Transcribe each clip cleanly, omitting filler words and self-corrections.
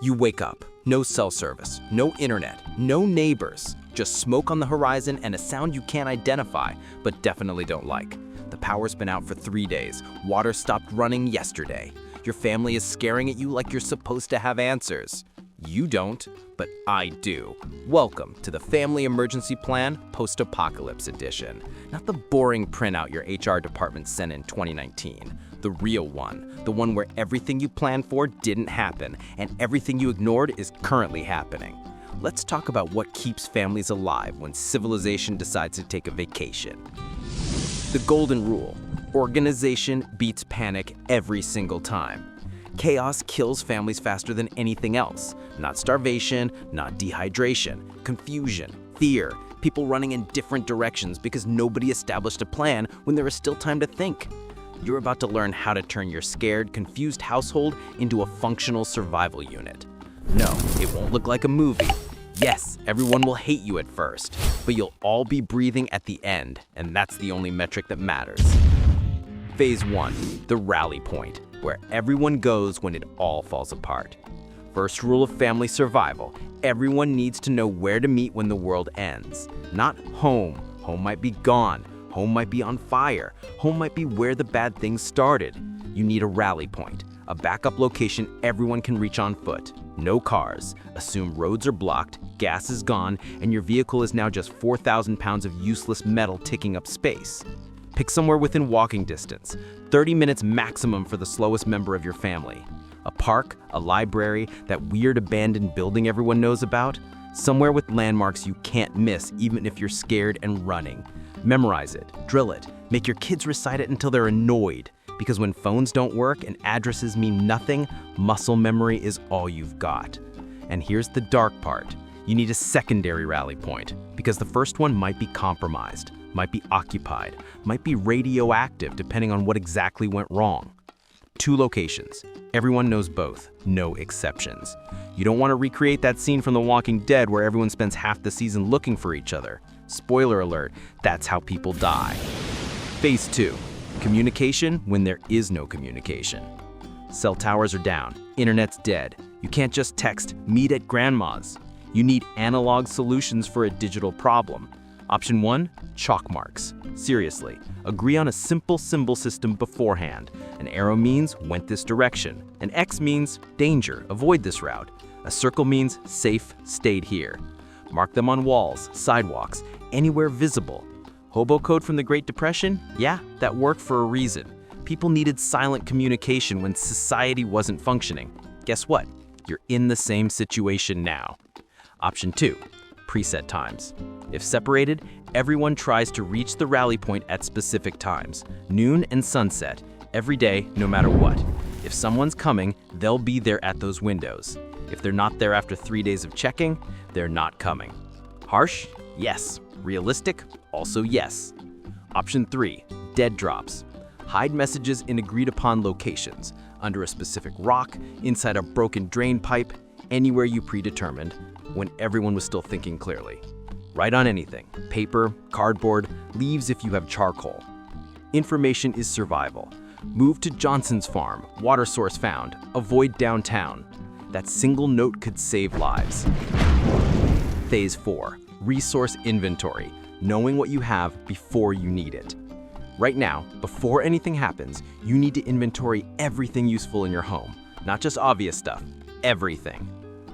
You wake up, no cell service, no internet, no neighbors, just smoke on the horizon and a sound you can't identify, but definitely don't like. The power's been out for 3 days, water stopped running yesterday. Your family is staring at you like you're supposed to have answers. You don't, but I do. Welcome to the Family Emergency Plan Post-Apocalypse Edition. Not the boring printout your HR department sent in 2019. The real one. The one where everything you planned for didn't happen, and everything you ignored is currently happening. Let's talk about what keeps families alive when civilization decides to take a vacation. The golden rule. Organization beats panic every single time. Chaos kills families faster than anything else. Not starvation, not dehydration, confusion, fear, people running in different directions because nobody established a plan when there is still time to think. You're about to learn how to turn your scared, confused household into a functional survival unit. No, it won't look like a movie. Yes, everyone will hate you at first, but you'll all be breathing at the end, and that's the only metric that matters. Phase 1, the rally point, where everyone goes when it all falls apart. First rule of family survival, everyone needs to know where to meet when the world ends. Not home. Home might be gone. Home might be on fire. Home might be where the bad things started. You need a rally point, a backup location everyone can reach on foot. No cars. Assume roads are blocked, gas is gone, and your vehicle is now just 4,000 pounds of useless metal taking up space. Pick somewhere within walking distance, 30 minutes maximum for the slowest member of your family. A park, a library, that weird abandoned building everyone knows about. Somewhere with landmarks you can't miss even if you're scared and running. Memorize it, drill it, make your kids recite it until they're annoyed. Because when phones don't work and addresses mean nothing, muscle memory is all you've got. And here's the dark part. You need a secondary rally point, because the first one might be compromised, might be occupied, might be radioactive depending on what exactly went wrong. 2 locations. Everyone knows both, no exceptions. You don't want to recreate that scene from The Walking Dead where everyone spends half the season looking for each other. Spoiler alert, that's how people die. Phase 2. Communication when there is no communication. Cell towers are down, internet's dead. You can't just text, meet at grandma's. You need analog solutions for a digital problem. Option 1, chalk marks. Seriously, agree on a simple symbol system beforehand. An arrow means went this direction. An X means danger, avoid this route. A circle means safe, stayed here. Mark them on walls, sidewalks, anywhere visible. Hobo code from the Great Depression? Yeah, that worked for a reason. People needed silent communication when society wasn't functioning. Guess what? You're in the same situation now. Option 2, preset times. If separated, everyone tries to reach the rally point at specific times, noon and sunset, every day, no matter what. If someone's coming, they'll be there at those windows. If they're not there after 3 days of checking, they're not coming. Harsh? Yes. Realistic? Also yes. Option 3, dead drops. Hide messages in agreed-upon locations, under a specific rock, inside a broken drain pipe, anywhere you predetermined, when everyone was still thinking clearly. Write on anything, paper, cardboard, leaves if you have charcoal. Information is survival. Move to Johnson's farm, water source found, avoid downtown. That single note could save lives. Phase 4, resource inventory, knowing what you have before you need it. Right now, before anything happens, you need to inventory everything useful in your home, not just obvious stuff, everything.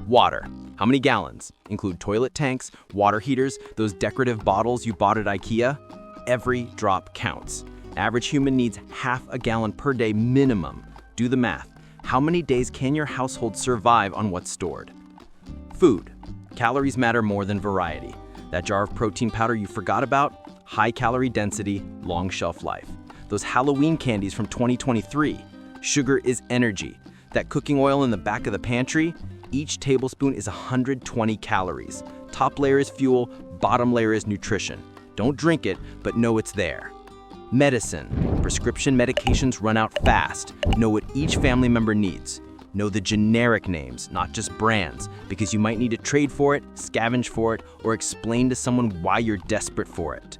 Water. How many gallons? Include toilet tanks, water heaters, those decorative bottles you bought at IKEA? Every drop counts. Average human needs half a gallon per day minimum. Do the math. How many days can your household survive on what's stored? Food. Calories matter more than variety. That jar of protein powder you forgot about? High calorie density, long shelf life. Those Halloween candies from 2023. Sugar is energy. That cooking oil in the back of the pantry? Each tablespoon is 120 calories. Top layer is fuel, bottom layer is nutrition. Don't drink it, but know it's there. Medicine. Prescription medications run out fast. Know what each family member needs. Know the generic names, not just brands, because you might need to trade for it, scavenge for it, or explain to someone why you're desperate for it.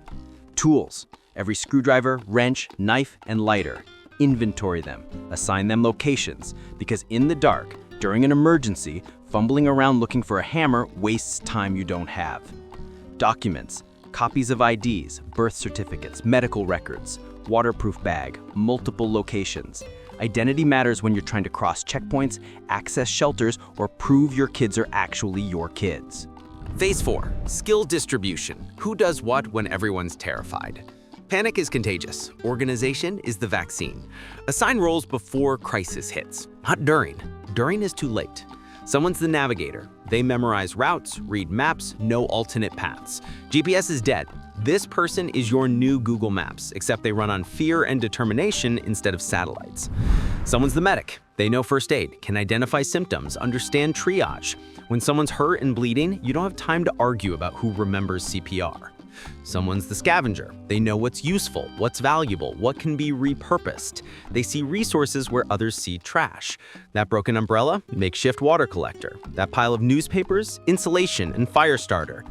Tools. Every screwdriver, wrench, knife, and lighter. Inventory them. Assign them locations, because in the dark, During an emergency, fumbling around looking for a hammer wastes time you don't have. Documents, copies of IDs, birth certificates, medical records, waterproof bag, multiple locations. Identity matters when you're trying to cross checkpoints, access shelters, or prove your kids are actually your kids. Phase 4, skill distribution. Who does what when everyone's terrified? Panic is contagious. Organization is the vaccine. Assign roles before crisis hits, not during. During is too late. Someone's the navigator. They memorize routes, read maps, know alternate paths. GPS is dead. This person is your new Google Maps, except they run on fear and determination instead of satellites. Someone's the medic. They know first aid, can identify symptoms, understand triage. When someone's hurt and bleeding, you don't have time to argue about who remembers CPR. Someone's the scavenger. They know what's useful, what's valuable, what can be repurposed. They see resources where others see trash. That broken umbrella, makeshift water collector. That pile of newspapers, insulation and fire starter.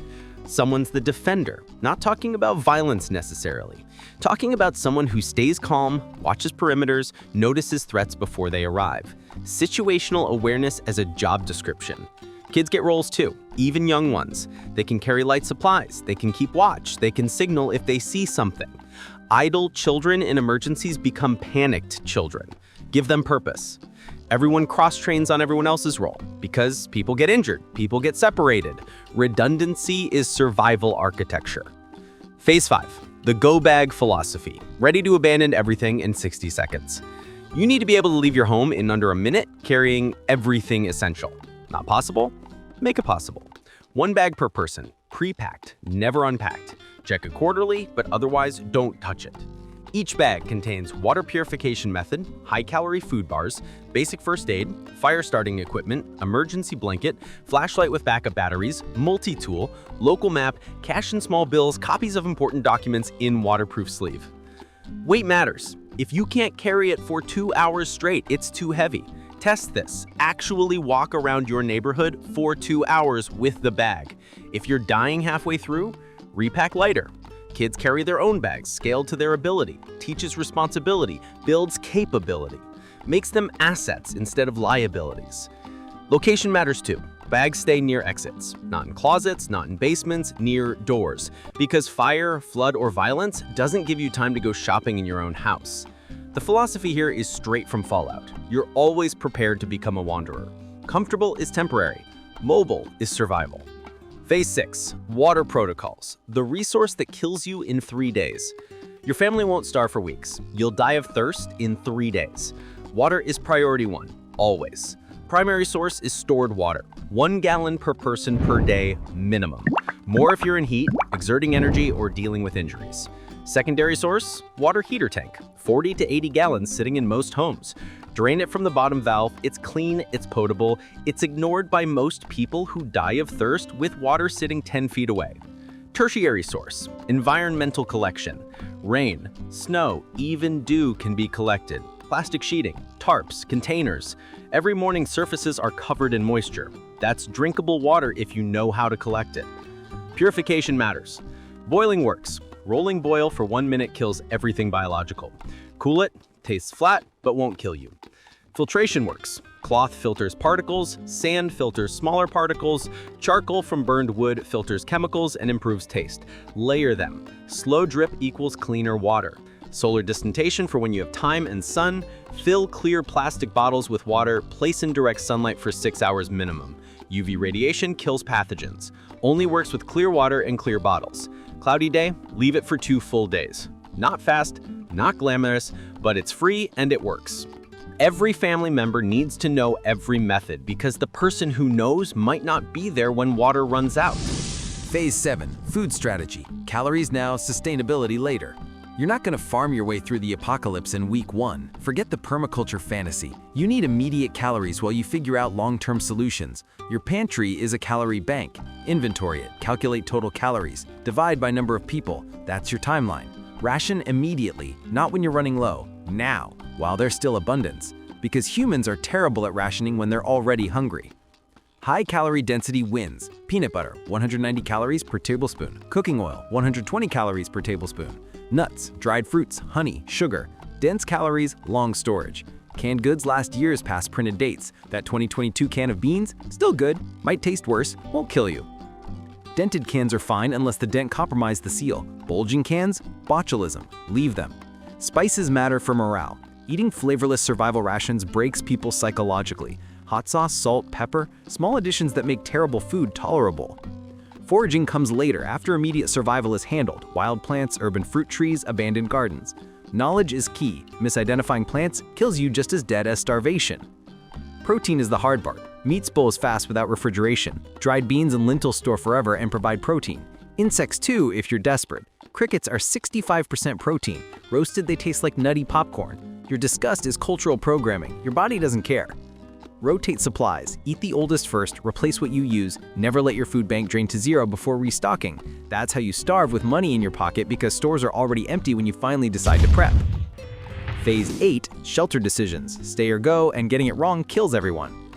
Someone's the defender, not talking about violence necessarily. Talking about someone who stays calm, watches perimeters, notices threats before they arrive. Situational awareness as a job description. Kids get roles too, even young ones. They can carry light supplies, they can keep watch, they can signal if they see something. Idle children in emergencies become panicked children. Give them purpose. Everyone cross-trains on everyone else's role because people get injured, people get separated. Redundancy is survival architecture. Phase 5, the go bag philosophy. Ready to abandon everything in 60 seconds. You need to be able to leave your home in under a minute carrying everything essential. Not possible? Make it possible. 1 bag per person, pre-packed, never unpacked. Check it quarterly, but otherwise don't touch it. Each bag contains water purification method, high-calorie food bars, basic first aid, fire starting equipment, emergency blanket, flashlight with backup batteries, multi-tool, local map, cash and small bills, copies of important documents in waterproof sleeve. Weight matters. If you can't carry it for 2 hours straight, it's too heavy. Test this. Actually walk around your neighborhood for 2 hours with the bag. If you're dying halfway through, repack lighter. Kids carry their own bags, scaled to their ability, teaches responsibility, builds capability, makes them assets instead of liabilities. Location matters too. Bags stay near exits, not in closets, not in basements, near doors, because fire, flood, or violence doesn't give you time to go shopping in your own house. The philosophy here is straight from Fallout. You're always prepared to become a wanderer. Comfortable is temporary. Mobile is survival. Phase 6, water protocols, the resource that kills you in 3 days. Your family won't starve for weeks. You'll die of thirst in 3 days. Water is priority 1, always. Primary source is stored water, 1 gallon per person per day minimum. More if you're in heat, exerting energy, or dealing with injuries. Secondary source, water heater tank, 40 to 80 gallons sitting in most homes. Drain it from the bottom valve, it's clean, it's potable, it's ignored by most people who die of thirst with water sitting 10 feet away. Tertiary source, environmental collection. Rain, snow, even dew can be collected. Plastic sheeting, tarps, containers. Every morning surfaces are covered in moisture. That's drinkable water if you know how to collect it. Purification matters. Boiling works. Rolling boil for 1 minute kills everything biological. Cool it, tastes flat, but won't kill you. Filtration works. Cloth filters particles, sand filters smaller particles, charcoal from burned wood filters chemicals and improves taste. Layer them. Slow drip equals cleaner water. Solar distentation for when you have time and sun. Fill clear plastic bottles with water, place in direct sunlight for 6 hours minimum. UV radiation kills pathogens. Only works with clear water and clear bottles. Cloudy day, leave it for 2 full days. Not fast, not glamorous, but it's free and it works. Every family member needs to know every method because the person who knows might not be there when water runs out. Phase 7, food strategy. Calories now, sustainability later. You're not going to farm your way through the apocalypse in week 1. Forget the permaculture fantasy. You need immediate calories while you figure out long-term solutions. Your pantry is a calorie bank. Inventory it, calculate total calories, divide by number of people. That's your timeline. Ration immediately, not when you're running low. Now, while there's still abundance. Because humans are terrible at rationing when they're already hungry. High calorie density wins. Peanut butter, 190 calories per tablespoon. Cooking oil, 120 calories per tablespoon. Nuts, dried fruits, honey, sugar. Dense calories, long storage. Canned goods last years past printed dates. That 2022 can of beans? Still good. Might taste worse. Won't kill you. Dented cans are fine unless the dent compromised the seal. Bulging cans? Botulism. Leave them. Spices matter for morale. Eating flavorless survival rations breaks people psychologically. Hot sauce, salt, pepper, small additions that make terrible food tolerable. Foraging comes later, after immediate survival is handled. Wild plants, urban fruit trees, abandoned gardens. Knowledge is key. Misidentifying plants kills you just as dead as starvation. Protein is the hard part. Meat spoils fast without refrigeration. Dried beans and lentils store forever and provide protein. Insects too, if you're desperate. Crickets are 65% protein. Roasted, they taste like nutty popcorn. Your disgust is cultural programming. Your body doesn't care. Rotate supplies. Eat the oldest first, replace what you use, never let your food bank drain to zero before restocking. That's how you starve with money in your pocket because stores are already empty when you finally decide to prep. Phase 8, shelter decisions. Stay or go, and getting it wrong kills everyone.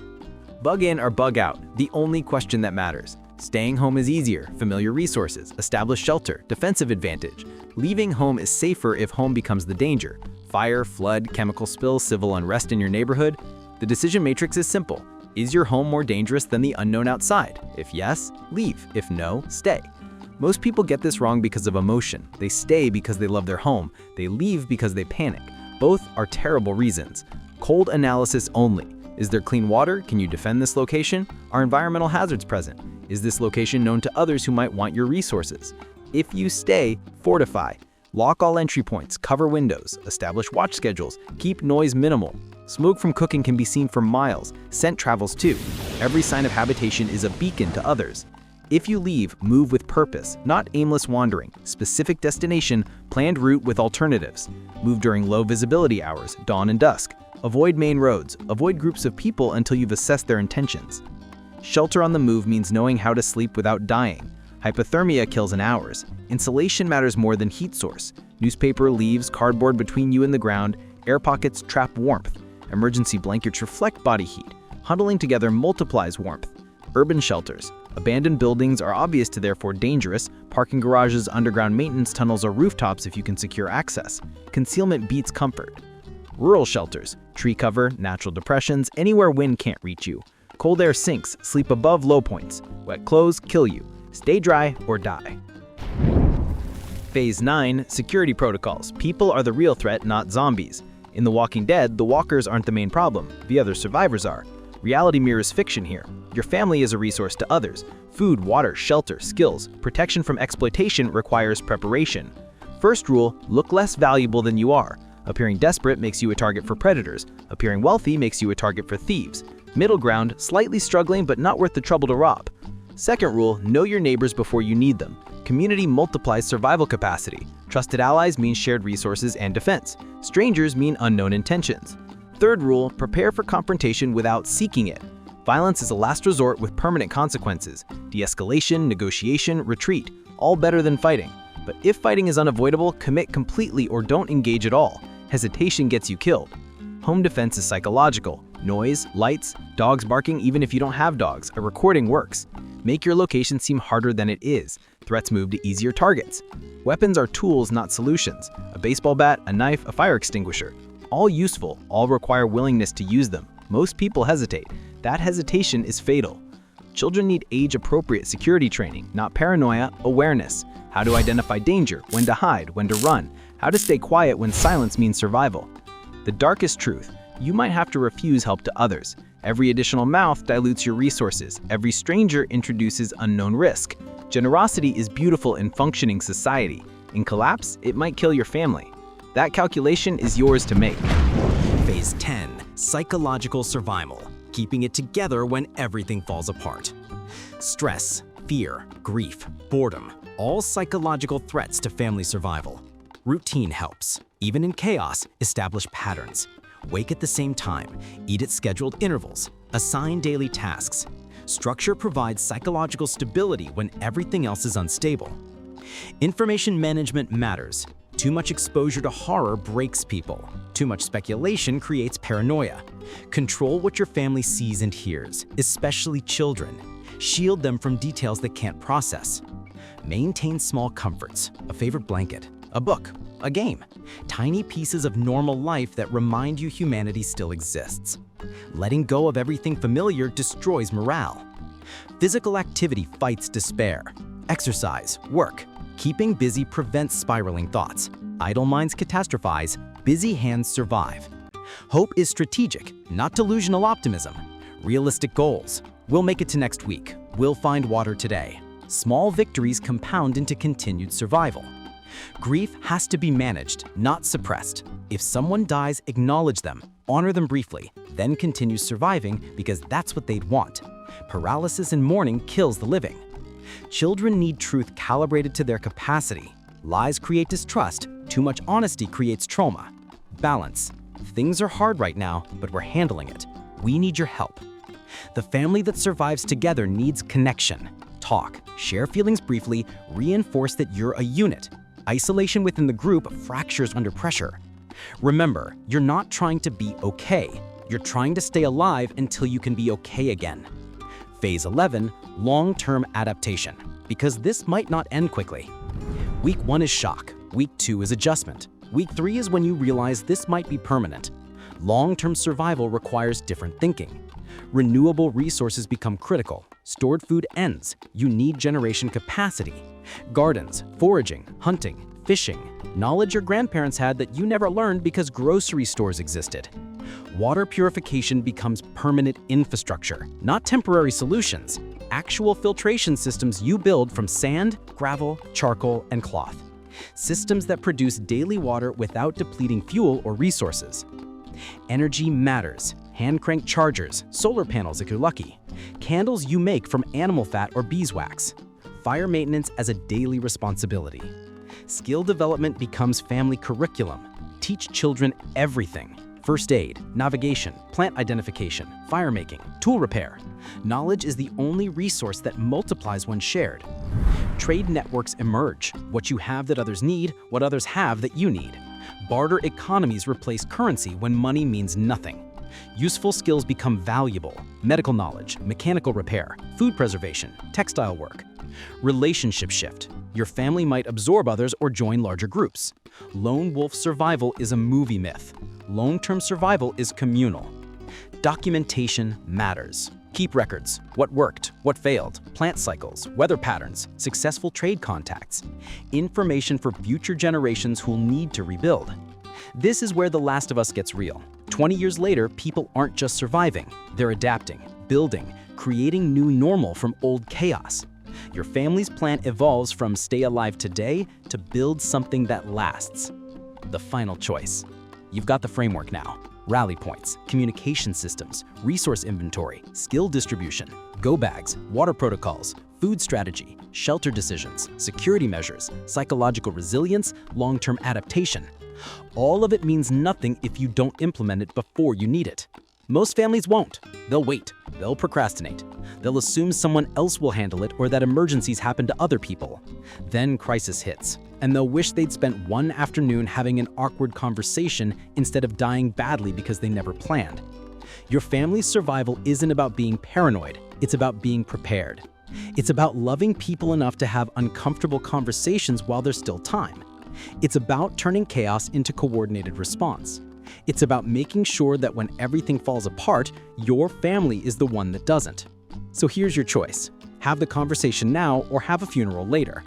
Bug in or bug out, the only question that matters. Staying home is easier, familiar resources, established shelter, defensive advantage. Leaving home is safer if home becomes the danger. Fire, flood, chemical spill, civil unrest in your neighborhood. The decision matrix is simple. Is your home more dangerous than the unknown outside? If yes, leave. If no, stay. Most people get this wrong because of emotion. They stay because they love their home. They leave because they panic. Both are terrible reasons. Cold analysis only. Is there clean water? Can you defend this location? Are environmental hazards present? Is this location known to others who might want your resources? If you stay, fortify. Lock all entry points, cover windows, establish watch schedules, keep noise minimal. Smoke from cooking can be seen for miles. Scent travels too. Every sign of habitation is a beacon to others. If you leave, move with purpose, not aimless wandering. Specific destination, planned route with alternatives. Move during low visibility hours, dawn and dusk. Avoid main roads. Avoid groups of people until you've assessed their intentions. Shelter on the move means knowing how to sleep without dying. Hypothermia kills in hours. Insulation matters more than heat source. Newspaper, leaves, cardboard between you and the ground. Air pockets trap warmth. Emergency blankets reflect body heat. Huddling together multiplies warmth. Urban shelters. Abandoned buildings are obvious to therefore dangerous. Parking garages, underground maintenance tunnels, or rooftops if you can secure access. Concealment beats comfort. Rural shelters. Tree cover, natural depressions, anywhere wind can't reach you. Cold air sinks, sleep above low points. Wet clothes kill you. Stay dry or die. Phase 9, security protocols. People are the real threat, not zombies. In The Walking Dead, the walkers aren't the main problem. The other survivors are. Reality mirrors fiction here. Your family is a resource to others. Food, water, shelter, skills. Protection from exploitation requires preparation. First rule, look less valuable than you are. Appearing desperate makes you a target for predators. Appearing wealthy makes you a target for thieves. Middle ground, slightly struggling but not worth the trouble to rob. Second rule, know your neighbors before you need them. Community multiplies survival capacity. Trusted allies mean shared resources and defense. Strangers mean unknown intentions. Third rule, prepare for confrontation without seeking it. Violence is a last resort with permanent consequences. De-escalation, negotiation, retreat, all better than fighting. But if fighting is unavoidable, commit completely or don't engage at all. Hesitation gets you killed. Home defense is psychological. Noise, lights, dogs barking even if you don't have dogs, a recording works. Make your location seem harder than it is. Threats move to easier targets. Weapons are tools, not solutions. A baseball bat, a knife, a fire extinguisher. All useful, all require willingness to use them. Most people hesitate. That hesitation is fatal. Children need age-appropriate security training, not paranoia, awareness. How to identify danger, when to hide, when to run. How to stay quiet when silence means survival. The darkest truth, you might have to refuse help to others. Every additional mouth dilutes your resources. Every stranger introduces unknown risk. Generosity is beautiful in functioning society. In collapse, it might kill your family. That calculation is yours to make. Phase 10, psychological survival, keeping it together when everything falls apart. Stress, fear, grief, boredom, all psychological threats to family survival. Routine helps. Even in chaos, establish patterns. Wake at the same time, eat at scheduled intervals, assign daily tasks. Structure provides psychological stability when everything else is unstable. Information management matters. Too much exposure to horror breaks people. Too much speculation creates paranoia. Control what your family sees and hears, especially children. Shield them from details they can't process. Maintain small comforts, a favorite blanket, a book, A game. Tiny pieces of normal life that remind you humanity still exists. Letting go of everything familiar destroys morale. Physical activity fights despair. Exercise, work. Keeping busy prevents spiraling thoughts. Idle minds catastrophize, busy hands survive. Hope is strategic, not delusional optimism. Realistic goals. We'll make it to next week. We'll find water today. Small victories compound into continued survival. Grief has to be managed, not suppressed. If someone dies, acknowledge them, honor them briefly, then continue surviving because that's what they'd want. Paralysis in mourning kills the living. Children need truth calibrated to their capacity. Lies create distrust, too much honesty creates trauma. Balance. Things are hard right now, but we're handling it. We need your help. The family that survives together needs connection. Talk, share feelings briefly, reinforce that you're a unit. Isolation within the group fractures under pressure. Remember, you're not trying to be okay. You're trying to stay alive until you can be okay again. Phase 11, long-term adaptation, because this might not end quickly. Week 1 is shock. Week 2 is adjustment. Week 3 is when you realize this might be permanent. Long-term survival requires different thinking. Renewable resources become critical. Stored food ends. You need generation capacity. Gardens, foraging, hunting, fishing. Knowledge your grandparents had that you never learned because grocery stores existed. Water purification becomes permanent infrastructure, not temporary solutions. Actual filtration systems you build from sand, gravel, charcoal, and cloth. Systems that produce daily water without depleting fuel or resources. Energy matters. Hand-crank chargers, solar panels if you're lucky. Candles you make from animal fat or beeswax. Fire maintenance as a daily responsibility. Skill development becomes family curriculum. Teach children everything. First aid, navigation, plant identification, fire making, tool repair. Knowledge is the only resource that multiplies when shared. Trade networks emerge. What you have that others need, what others have that you need. Barter economies replace currency when money means nothing. Useful skills become valuable. Medical knowledge, mechanical repair, food preservation, textile work. Relationship shift. Your family might absorb others or join larger groups. Lone wolf survival is a movie myth. Long-term survival is communal. Documentation matters. Keep records. What worked, what failed, plant cycles, weather patterns, successful trade contacts. Information for future generations who'll need to rebuild. This is where The Last of Us gets real. 20 years later, people aren't just surviving. They're adapting, building, creating new normal from old chaos. Your family's plan evolves from stay alive today to build something that lasts. The final choice. You've got the framework now. Rally points, communication systems, resource inventory, skill distribution, go bags, water protocols, food strategy, shelter decisions, security measures, psychological resilience, long-term adaptation. All of it means nothing if you don't implement it before you need it. Most families won't. They'll wait. They'll procrastinate. They'll assume someone else will handle it or that emergencies happen to other people. Then crisis hits, and they'll wish they'd spent one afternoon having an awkward conversation instead of dying badly because they never planned. Your family's survival isn't about being paranoid. It's about being prepared. It's about loving people enough to have uncomfortable conversations while there's still time. It's about turning chaos into coordinated response. It's about making sure that when everything falls apart, your family is the one that doesn't. So here's your choice. Have the conversation now or have a funeral later.